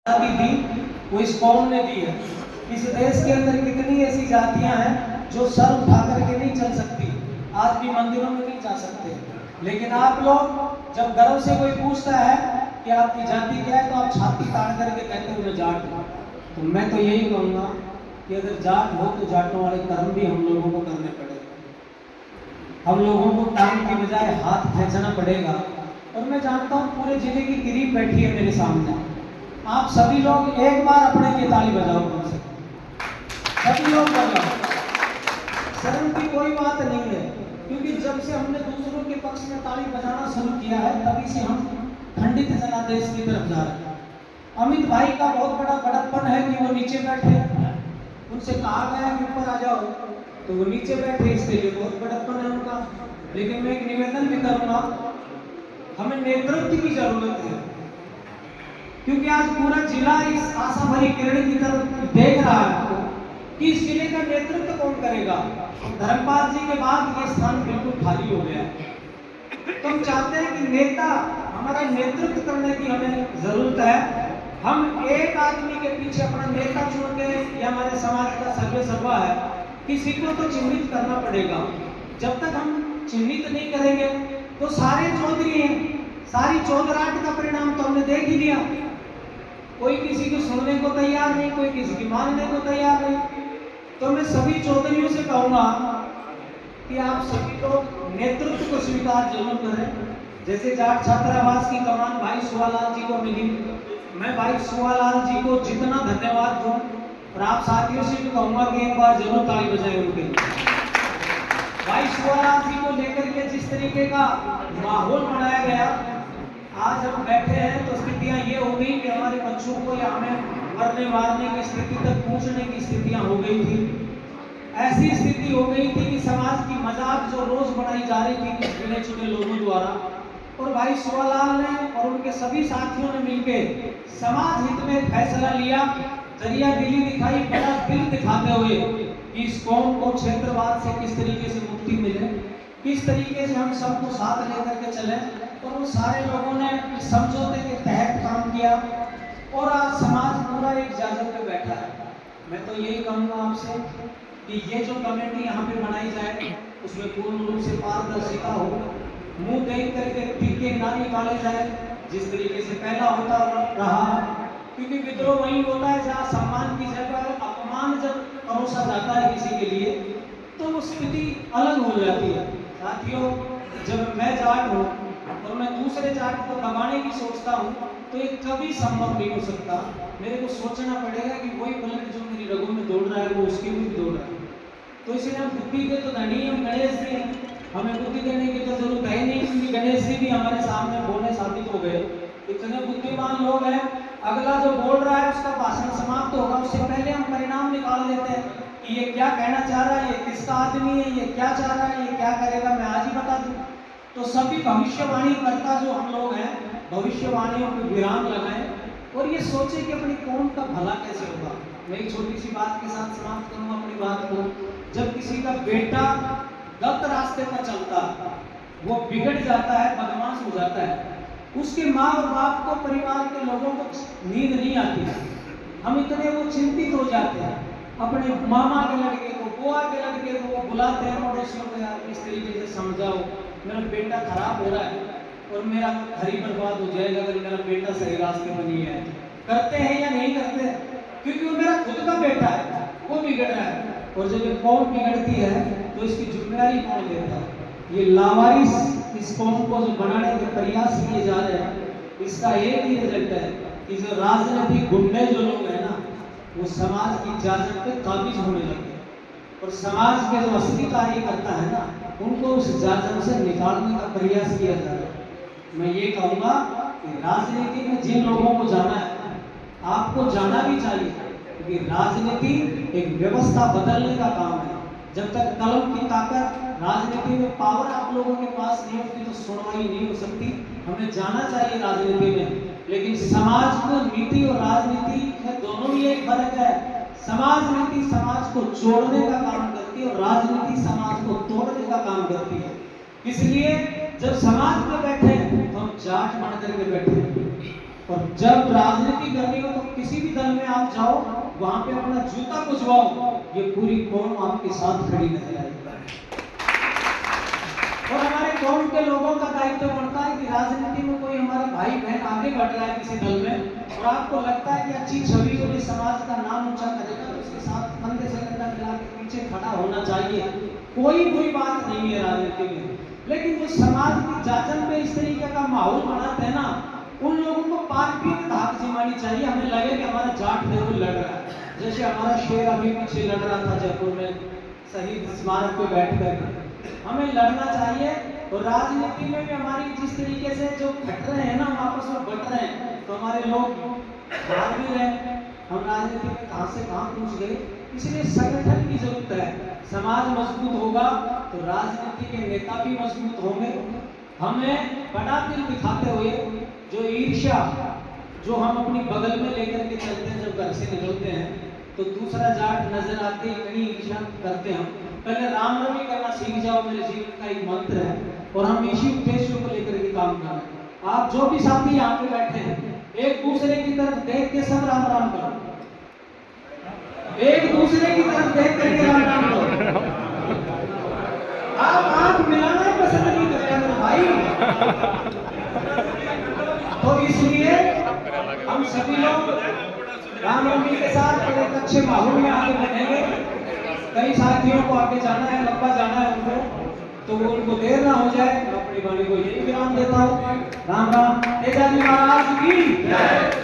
आज़ादी दी वो इस कौम ने दी है। इस देश के अंदर कितनी ऐसी जातियां हैं जो सर उठा करके नहीं चल सकती, आज भी मंदिरों में नहीं जा सकते। लेकिन आप लोग जब गर्व से कोई पूछता है कि आपकी जाति क्या है तो आप छाती ताड़ करके कहते हो मैं जाट हूँ। तो मैं तो यही कहूँगा कि अगर जाट हो तो जाटों वाले कर्म भी हम लोगों को करने पड़ेगा। हम लोगों को टांग की बजाय हाथ खींचना पड़ेगा। और मैं जानता हूँ पूरे जिले की गरीब बैठी है मेरे सामने, आप सभी लोग एक बार अपने लिए ताली बजाओ, कम से सभी लोग बजाओ। शर्म की कोई बात नहीं है, क्योंकि जब से हमने दूसरों के पक्ष में ताली बजाना शुरू किया है तभी से हम खंडित जनादेश की तरफ जा रहे हैं। अमित भाई का बहुत बड़ा बड़प्पन है कि वो नीचे बैठे, उनसे कहा गया कि ऊपर आ जाओ तो वो नीचे बैठे, इसके लिए बहुत बड़प्पन है उनका। लेकिन मैं एक निवेदन भी करूंगा, हमें नेतृत्व की जरूरत है, क्योंकि आज पूरा जिला इस आशा भरी किरण की तरफ देख रहा है कि इस जिले का नेतृत्व कौन करेगा। धर्मपाल जी के बाद ये स्थान बिल्कुल खाली हो गया है। तो हम चाहते हैं कि नेता, हमारा नेतृत्व करने की हमें जरूरत है। हम एक आदमी के पीछे अपना नेता चुन के, या हमारे समाज का सर्वे सर्वा है, किसी को तो चिन्हित करना पड़ेगा। जब तक हम चिन्हित नहीं करेंगे तो सारे चौधरी हैं, सारी चौधराट का परिणाम तो हमने देख ही लिया। कोई किसी को सुनने को तैयार नहीं, कोई किसी की मानने को तैयार नहीं। तो मैं सभी चौधरियों से कहूंगा कि आप सभी लोग नेतृत्व को स्वीकार जरूर करें। जैसे जाट छात्रावास की कमान भाई सुवालाल जी को मिली, मैं भाई सुवालाल जी को जितना धन्यवाद दूं, और आप साथियों से भी कहूंगा कि एक बार जरूर ताली बजाएं उनके लिए। भाई सुवालाल जी को लेकर के जिस तरीके का माहौल बनाया गया, आज हम बैठे हैं तो स्थितियां ये हो गई कि हमारे बच्चों को या हमें मरने मारने की स्थिति तक पहुंचने की स्थितियां हो गई थी। ऐसी स्थिति हो गई थी कि समाज की मजाक जो रोज बनाई जा रही थी कुछ गिने चुने लोगों द्वारा, और भाई सुवालाल ने और उनके सभी साथियों ने मिलकर समाज हित में फैसला लिया, दरिया दिली दिखाई, बड़ा दिल दिखाते हुए कि इस कौम को क्षेत्रवाद से किस तरीके से मुक्ति मिले, किस तरीके से हम सबको साथ लेकर के चले। और वो सारे लोगों ने समझौते के तहत काम किया और आज समाज पूरा एक जागरण पे बैठा है। मैं तो यही कहूँगा आपसे कि ये जो कमेटी यहाँ पे बनाई जाए उसमें पूर्ण रूप से पारदर्शिता हो, मुंह देख करके टीके ना निकाले जाए जिस तरीके से पहला होता रहा। क्योंकि विद्रोह वही होता है जहाँ सम्मान की जगह अपमान जब परोसा जाता है किसी के लिए, तो वो स्थिति अलग हो जाती है। साथियों, जब मैं जाट हूँ और मैं दूसरे जाट को दबाने की सोचता हूँ तो ये कभी संभव नहीं हो सकता। मेरे को सोचना पड़ेगा कि वही बलक जो मेरी रगों में दौड़ रहा है वो उसके भी दौड़ रहा है। तो इसलिए हम बुद्धि के तो धनी हम गणेश जी हैं, हमें बुद्धि देने की तो जरूरत है नहीं, क्योंकि गणेश जी भी हमारे सामने बोलने साबित हो गए। इतने बुद्धिमान लोग हैं, अगला जो बोल रहा है उसका भाषण समाप्त होगा उससे पहले हम परिणाम निकाल लेते हैं कि ये क्या कहना चाह रहा है, ये किसका आदमी है, ये क्या चाह रहा है, ये क्या करेगा, मैं आज ही बता दूं। तो सभी भविष्यवाणी करता जो हम लोग हैं, भविष्यवाणियों पे विराम लगाएं और ये सोचे कि अपनी कौम का भला कैसे होगा। मैं एक छोटी सी बात के साथ समाप्त करूंगा अपनी बात को। जब किसी का बेटा गलत रास्ते पर चलता, वो बिगड़ जाता है, बदमाश हो जाता है, उसके माँ और बाप को, परिवार के लोगों को नींद नहीं आती। हम इतने वो चिंतित हो जाते हैं, अपने मामा के लड़के को, बुआ के लड़के को वो बुलाते हैं पड़ोसियों को, यार इस तरीके से समझाओ मेरा बेटा खराब हो रहा है और मेरा घर ही बर्बाद हो जाएगा अगर मेरा बेटा सही रास्ते पर नहीं है। करते हैं या नहीं करते? क्योंकि वो मेरा खुद का बेटा है, वो बिगड़ रहा है। और जब ये कौम बिगड़ती है तो इसकी जिम्मेदारी कौन लेता है? ये लावारिस इस कौम को जो बनाने के प्रयास किए जा रहे हैं, इसका एक ही रिजल्ट है कि जो राजनीतिक गुंडे जो लोग हैं ना, वो समाज की इजाजत पे काबिज होने लगे और समाज के जो असली कार्यकर्ता है ना, उनको उस इजाजत से निकालने का प्रयास किया जा रहा है। मैं ये कहूँगा कि राजनीति में जिन लोगों को जाना है, आपको जाना भी चाहिए, क्योंकि राजनीति एक व्यवस्था बदलने का काम है। जब तक कलम की ताकत, राजनीति में पावर आप लोगों के पास नहीं होती तो सुनवाई नहीं हो सकती। हमें जाना चाहिए राजनीति में, लेकिन समाज को, नीति और राजनीति में दोनों ही एक फर्क है। समाज नीति समाज को जोड़ने का काम करती है और राजनीति समाज को तोड़ने का काम करती है। इसलिए जब समाज में बैठे तो हम जाट बन करके बैठे, और जब राजनीति करनी हो तो किसी भी दल में आप जाओ, वहां पे अपना जूता कुचवाओ, ये पूरी कौम आपके साथ खड़ी नजर आएगी। और हमारे कौम के लोगों का दायित्व बनता है कि राजनीति में कोई हमारा भाई बहन आगे बढ़ रहा है किसी दल में, और आपको लगता है कि अच्छी छवि और इस समाज का नाम ऊंचा करेगा, तो उसके साथ कंधे से कंधा मिला के पीछे खड़ा होना चाहिए। कोई बुरी बात नहीं है राजनीति में, लेकिन जो समाज की जाचन पे इस तरीके का माहौल बनाते हैं ना, उन लोगों को पार्टी में धाक जमानी चाहिए। हमें लगे कि हमारा जाट देखो लड़ रहा है, जैसे हमारा शेर अभी पीछे लड़ रहा था जयपुर में शहीद स्मारक पे बैठ कर। हमें लड़ना चाहिए, और राजनीति में भी हमारी जिस तरीके से जो घट रहे हैं ना, हम आपस में बट रहे हैं, तो हमारे लोग हार भी रहे। हम राजनीति में कहां से कहां पहुंच गए। इसलिए संगठन की जरूरत है। समाज मजबूत होगा तो राजनीति के नेता भी मजबूत होंगे। हमें बड़ा दिल दिखाते हुए जो ईर्ष्या जो हम अपनी बगल में लेकर के चलते हैं, जब घर से निकलते हैं तो दूसरा जाट नजर आते ही कहीं ईर्ष्या करते हैं। पहले राम रमी करना सीख जाओ, मेरे जीवन का एक मंत्र है, और हम इसी उद्देश्य को लेकर के काम कर रहे हैं। आप जो भी साथी यहाँ पे बैठे हैं, एक दूसरे की तरफ देख के सब राम राम करो, एक दूसरे की तरफ देख करके राम राम करो। आप आंख मिलाना पसंद नहीं करते मेरे भाई, तो इसलिए हम सभी लोग रामनवमी के साथ एक अच्छे माहौल में आगे बढ़ेंगे। कई साथियों को आगे जाना है, लंबा जाना है उनको, तो वो उनको देर ना हो जाए। मैं अपनी वाणी को यही विराम देता हूँ। राम राम। तेजाजी महाराज की जय।